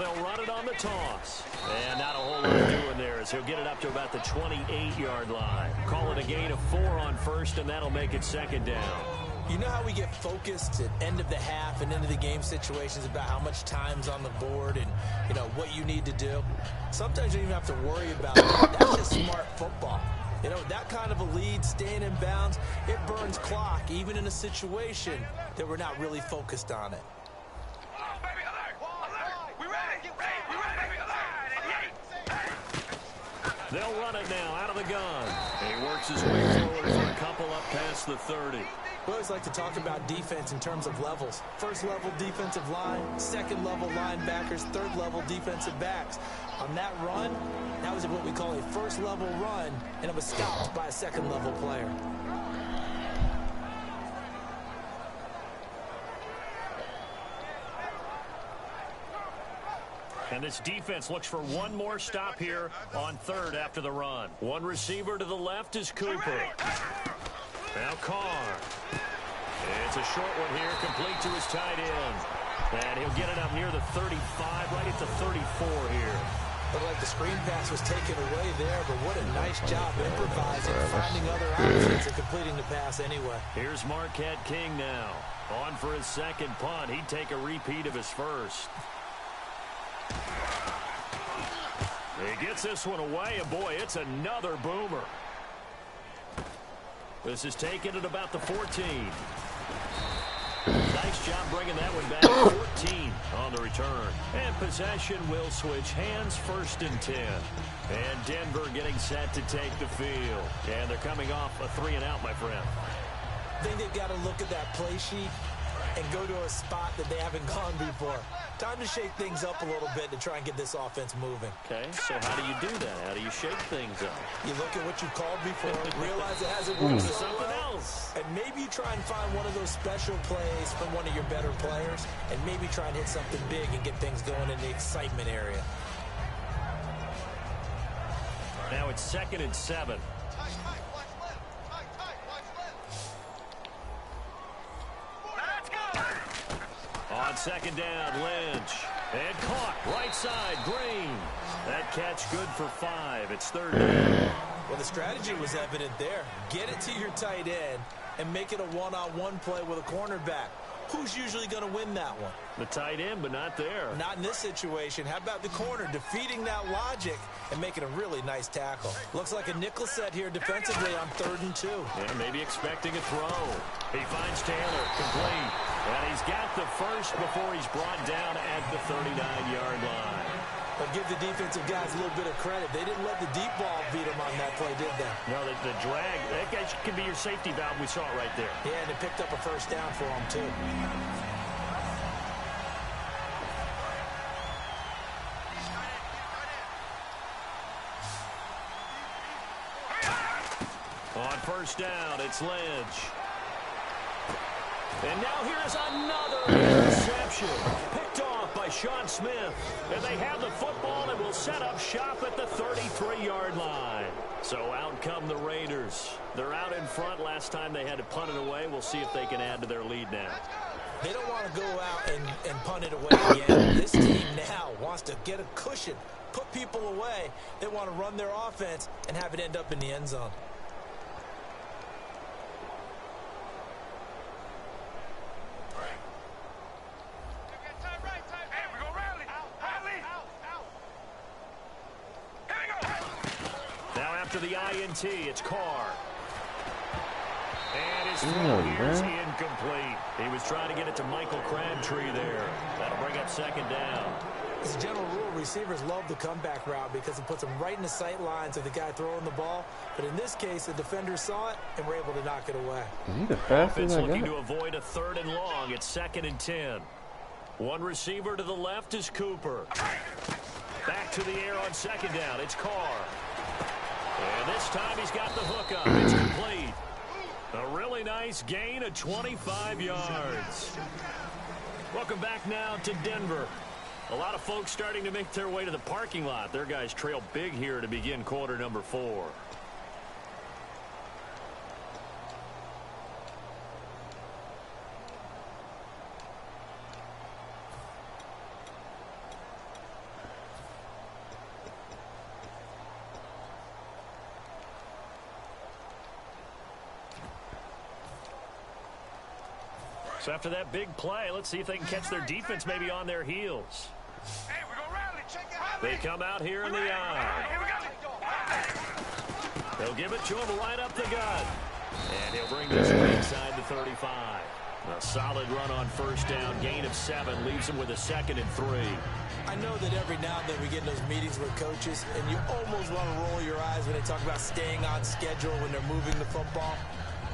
they'll run it on the toss. And not a whole lot doing there as he'll get it up to about the 28-yard line. Call it a gain of 4 on first, and that'll make it second down. You know how we get focused at end of the half and into the game situations about how much time's on the board and, you know, what you need to do? Sometimes you don't even have to worry about it. That's just smart football. You know, that kind of a lead, staying in bounds, it burns clock, even in a situation that we're not really focused on it. They'll run it now out of the gun. He works his way forward for a couple up past the 30. We always like to talk about defense in terms of levels. First level defensive line, second level linebackers, third level defensive backs. On that run, that was what we call a first level run, and it was stopped by a second level player. And this defense looks for one more stop here on third after the run. One receiver to the left is Cooper. Now Carr. It's a short one here, complete to his tight end. And he'll get it up near the 35, right at the 34 here. Looked like the screen pass was taken away there, but what a nice job improvising, finding other options and completing the pass anyway. Here's Marquette King now. On for his second punt. He'd take a repeat of his first. He gets this one away, and boy, it's another boomer. This is taken at about the 14. Nice job bringing that one back. 14 on the return. And possession will switch hands, 1st and 10. And Denver getting set to take the field. And they're coming off a 3-and-out, my friend. I think they've got to look at that play sheet and go to a spot that they haven't gone before. Time to shake things up a little bit to try and get this offense moving. Okay, so how do you do that? How do you shake things up? You look at what you called before, realize it hasn't worked to so something well, else. and maybe you try and find one of those special plays from one of your better players, and maybe try and hit something big and get things going in the excitement area. Now it's 2nd and 7. On 2nd down, Lynch. And caught, right side, Green. That catch good for 5. It's 3rd down. Well, the strategy was evident there. Get it to your tight end and make it a one-on-one play with a cornerback. Who's usually going to win that one? The tight end, but not there. Not in this situation. How about the corner defeating that logic and making a really nice tackle? Looks like a nickel set here defensively on 3rd and 2. Yeah, maybe expecting a throw. He finds Taylor, complete. And he's got the first before he's brought down at the 39-yard line. But give the defensive guys a little bit of credit. They didn't let the deep ball beat them on that play, did they? No, the drag, that guy can be your safety valve. We saw it right there. Yeah, and it picked up a 1st down for them, too. On 1st down, it's Lynch. And now here's another interception. Picked off by Sean Smith. And they have the football and will set up shop at the 33-yard line. So out come the Raiders. They're out in front. Last time they had to punt it away. We'll see if they can add to their lead now. They don't want to go out and punt it away again. This team now wants to get a cushion, put people away. They want to run their offense and have it end up in the end zone. To the INT, it's Carr. And his throw here is incomplete. He was trying to get it to Michael Crabtree there. That'll bring up 2nd down. As a general rule, receivers love the comeback route because it puts them right in the sight lines of the guy throwing the ball. But in this case, the defender saw it and were able to knock it away. Offense looking to avoid a 3rd and long. It's 2nd and 10. One receiver to the left is Cooper. Back to the air on 2nd down. It's Carr. And this time he's got the hook up. It's complete. A really nice gain of 25 yards. Welcome back now to Denver. A lot of folks starting to make their way to the parking lot. Their guys trail big here to begin quarter number 4. So after that big play, let's see if they can catch their defense maybe on their heels. They come out here in the eye. They'll give it to him right up the gut. And he'll bring this inside the 35. A solid run on first down, gain of 7, leaves him with a 2nd and 3. I know that every now and then we get in those meetings with coaches, and you almost want to roll your eyes when they talk about staying on schedule when they're moving the football.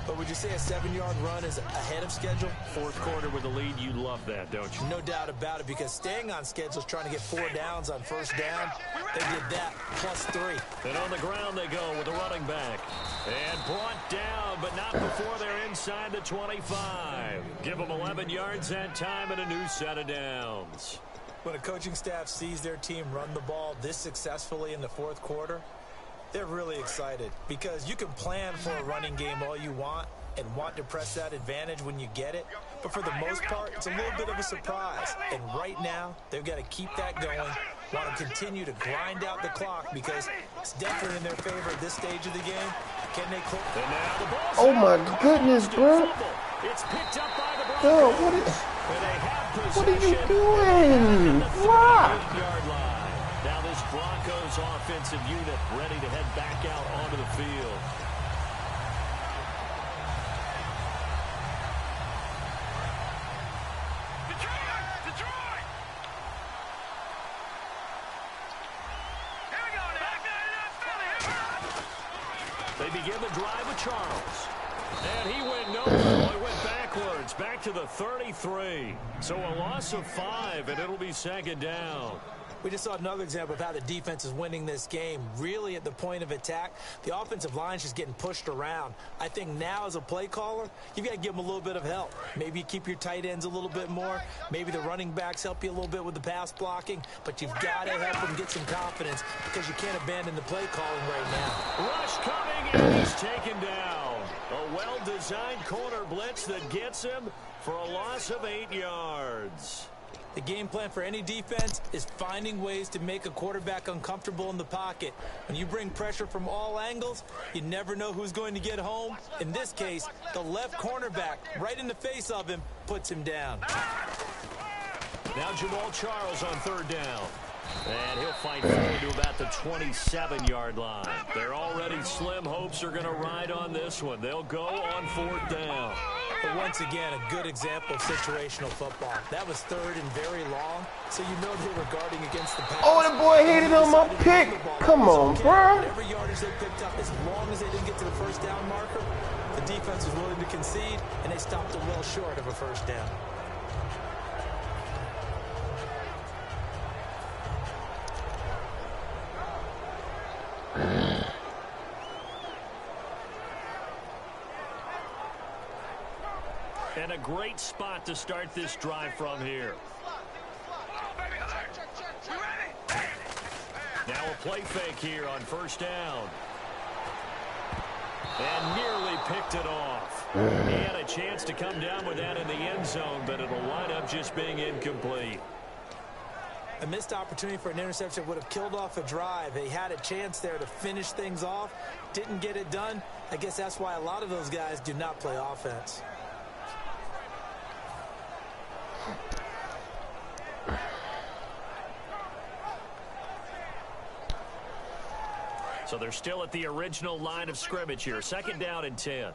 But would you say a 7-yard run is ahead of schedule? Fourth quarter with a lead, you love that, don't you? No doubt about it, because staying on schedule is trying to get 4 downs on first down. They did that, plus 3. And on the ground they go with the running back. And brought down, but not before they're inside the 25. Give them 11 yards that time and a new set of downs. When a coaching staff sees their team run the ball this successfully in the fourth quarter, they're really excited, because you can plan for a running game all you want and want to press that advantage when you get it. But for the most part, it's a little bit of a surprise. And right now, they've got to keep that going, want to continue to grind out the clock, because it's definitely in their favor at this stage of the game. Can they close? Oh my goodness, bro. It's picked up by the Broncos. Yo, what are you doing? Why? Now this Broncos offensive unit ready to head back out onto the field. Detroit! Here we go. They begin the drive with Charles. And he went nowhere. He went backwards, back to the 33. So a loss of 5, and it'll be 2nd down. We just saw another example of how the defense is winning this game. Really at the point of attack, the offensive line's just getting pushed around. I think now as a play caller, you've got to give them a little bit of help. Maybe you keep your tight ends a little bit more. Maybe the running backs help you a little bit with the pass blocking. But you've got to help them get some confidence, because you can't abandon the play calling right now. Rush coming, and he's taken down. A well-designed corner blitz that gets him for a loss of 8 yards. The game plan for any defense is finding ways to make a quarterback uncomfortable in the pocket. When you bring pressure from all angles, you never know who's going to get home. In this case, the left cornerback, right in the face of him, puts him down. Now Jamal Charles on 3rd down. And he'll fight forward to about the 27-yard line. They're already slim. Hopes are going to ride on this one. They'll go on 4th down. But once again, a good example of situational football. That was 3rd and very long, so you know they were guarding against the pass. Oh, the boy hit it on my pick. Come on, bro. Every yardage they picked up, as long as they didn't get to the first down marker, the defense was willing to concede, and they stopped them well short of a first down. And a great spot to start this drive from here. Now a play fake here on 1st down. And nearly picked it off. He had a chance to come down with that in the end zone, but it'll wind up just being incomplete. A missed opportunity for an interception would have killed off a drive. They had a chance there to finish things off. Didn't get it done. I guess that's why a lot of those guys do not play offense. So they're still at the original line of scrimmage here. 2nd down and 10.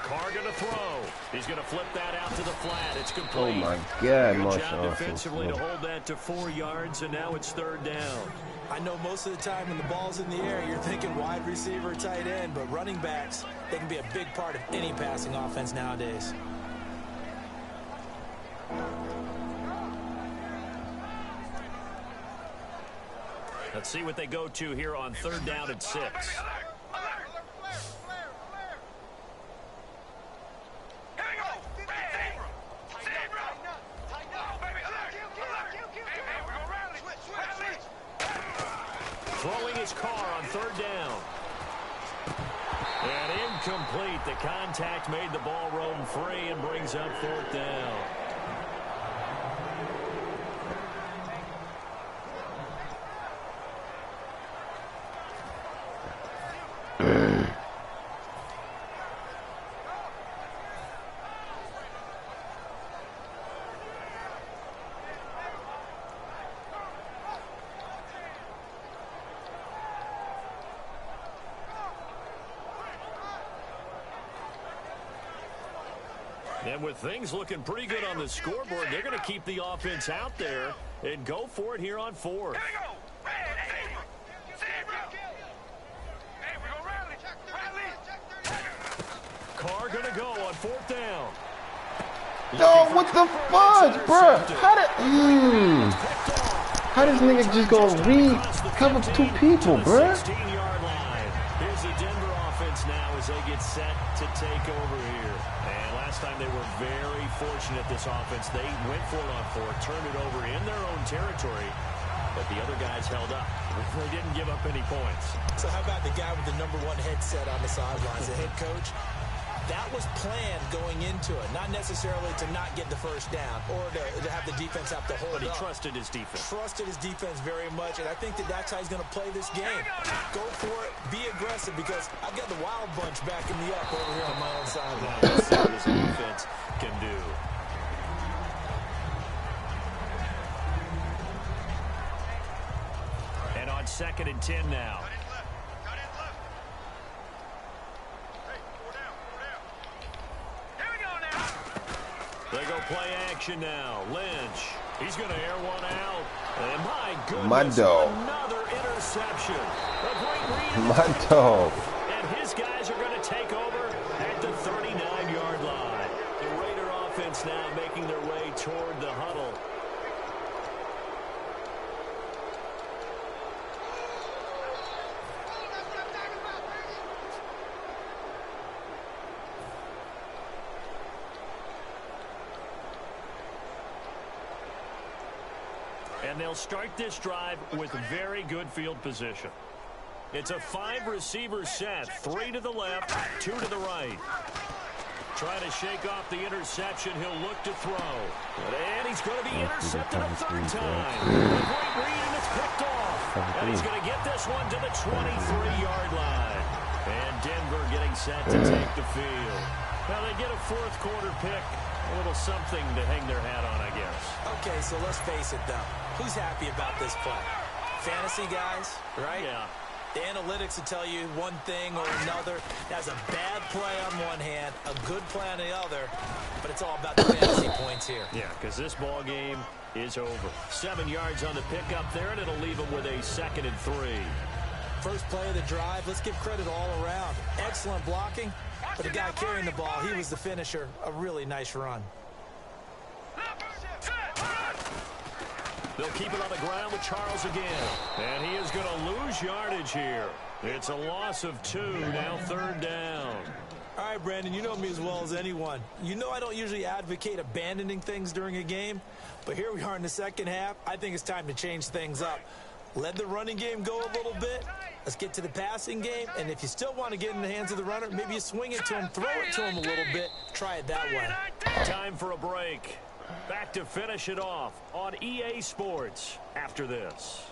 Carr going to throw. He's going to flip that out to the flat. It's complete. Oh my God, Good job defensively to hold that to 4 yards, and now it's 3rd down. I know most of the time when the ball's in the air, you're thinking wide receiver, tight end, but running backs, they can be a big part of any passing offense nowadays. Let's see what they go to here on 3rd down and 6. Throwing his Carr on 3rd down. And incomplete. The contact made the ball roam free and brings up 4th down. And with things looking pretty good on the scoreboard, they're going to keep the offense out there and go for it here on fourth. Carr going to go on fourth down. Yo, what the fudge, bruh? How this nigga just gonna recover 2 people, bruh? 16-yard line. Here's the Denver offense now as they get set to take over here. And last time they were very fortunate, this offense. They went for it on fourth, turned it over in their own territory, but the other guys held up. They didn't give up any points. So how about the guy with the #1 headset on the sidelines, the head coach? That was planned going into it, not necessarily to not get the first down or to have the defense have to hold But he up. trusted his defense. Trusted his defense very much, and I think that that's how he's going to play this game. Go for it, be aggressive, because I've got the wild bunch backing me up over here on my own sideline. Let's see what his defense can do. And on 2nd and 10 now. They go play action now. Lynch. He's going to air one out. And my goodness, My dog. another interception. A great read. My dog. And his guys are going to take over at the 39-yard line. The Raider offense now making their way toward the huddle. And they'll start this drive with very good field position. It's a 5-receiver set, 3 to the left, 2 to the right. Trying to shake off the interception. He'll look to throw. And he's going to be intercepted a 3rd time. A great read, and it's picked off. And he's going to get this one to the 23-yard line. And Denver getting set to take the field. Now they get a 4th quarter pick. A little something to hang their hat on, I guess. Okay, so let's face it, though. Who's happy about this play? Fantasy guys, right? Yeah. The analytics will tell you one thing or another. That's a bad play on one hand, a good play on the other, but it's all about the fantasy points here. Yeah, because this ball game is over. 7 yards on the pickup there, and it'll leave them with a 2nd and 3. First play of the drive, let's give credit all around. Excellent blocking, but the guy carrying the ball, he was the finisher. A really nice run. They'll keep it on the ground with Charles again. And he is going to lose yardage here. It's a loss of 2, now 3rd down. All right, Brandon, you know me as well as anyone. You know I don't usually advocate abandoning things during a game, but here we are in the second half. I think it's time to change things up. Let the running game go a little bit. Let's get to the passing game, and if you still want to get in the hands of the runner, maybe you swing it to him, throw it to him a little bit, try it that way. Time for a break. Back to finish it off on EA Sports after this.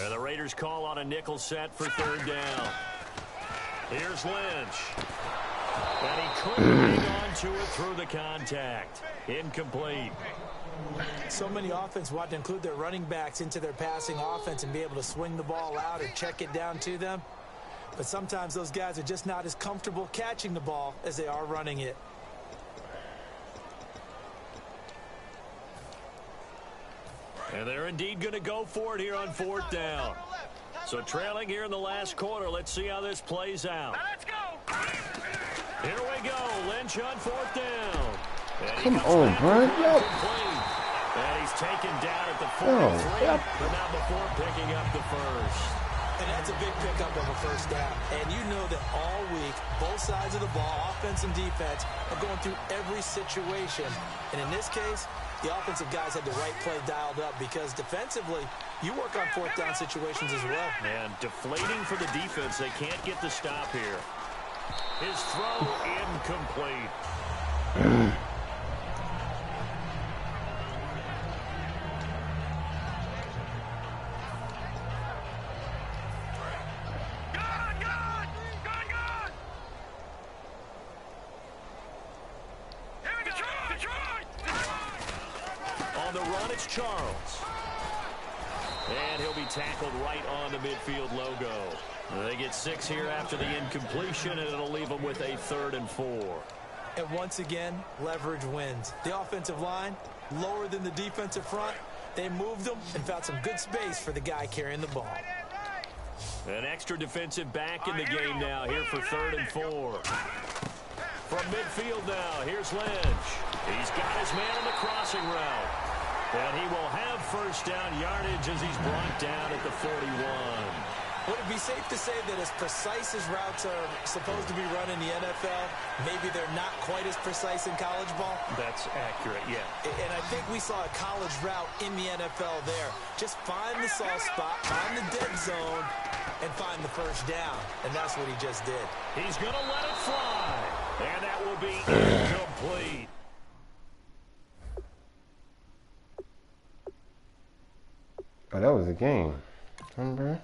And the Raiders call on a nickel set for 3rd down. Here's Lynch. And he couldn't hang on to it through the contact. Incomplete. So many offense want to include their running backs into their passing offense and be able to swing the ball out or check it down to them. But sometimes those guys are just not as comfortable catching the ball as they are running it. And they're indeed going to go for it here on 4th down. So trailing here in the last quarter. Let's see how this plays out. Let's go. Here we go. Lynch on 4th down. Come on, bro. Yo. And he's taken down at the 43, but not before picking up the first. And that's a big pickup of a first down. And you know that all week, both sides of the ball, offense and defense, are going through every situation. And in this case, the offensive guys had the right play dialed up because defensively, you work on 4th down situations as well. And deflating for the defense. They can't get the stop here. His throw incomplete. run, it's Charles. And he'll be tackled right on the midfield logo. They get 6 here after the incompletion, and it'll leave them with a 3rd and 4. And once again, leverage wins. The offensive line, lower than the defensive front. They moved them and found some good space for the guy carrying the ball. An extra defensive back in the game now here for 3rd and 4. From midfield now, here's Lynch. He's got his man on the crossing route. And he will have first down yardage as he's brought down at the 41. Would it be safe to say that as precise as routes are supposed to be run in the NFL, maybe they're not quite as precise in college ball? That's accurate, yeah. And I think we saw a college route in the NFL there. Just find the soft spot, find the dead zone, and find the first down. And that's what he just did. He's going to let it fly. And that will be incomplete. Oh, that was a game. Remember?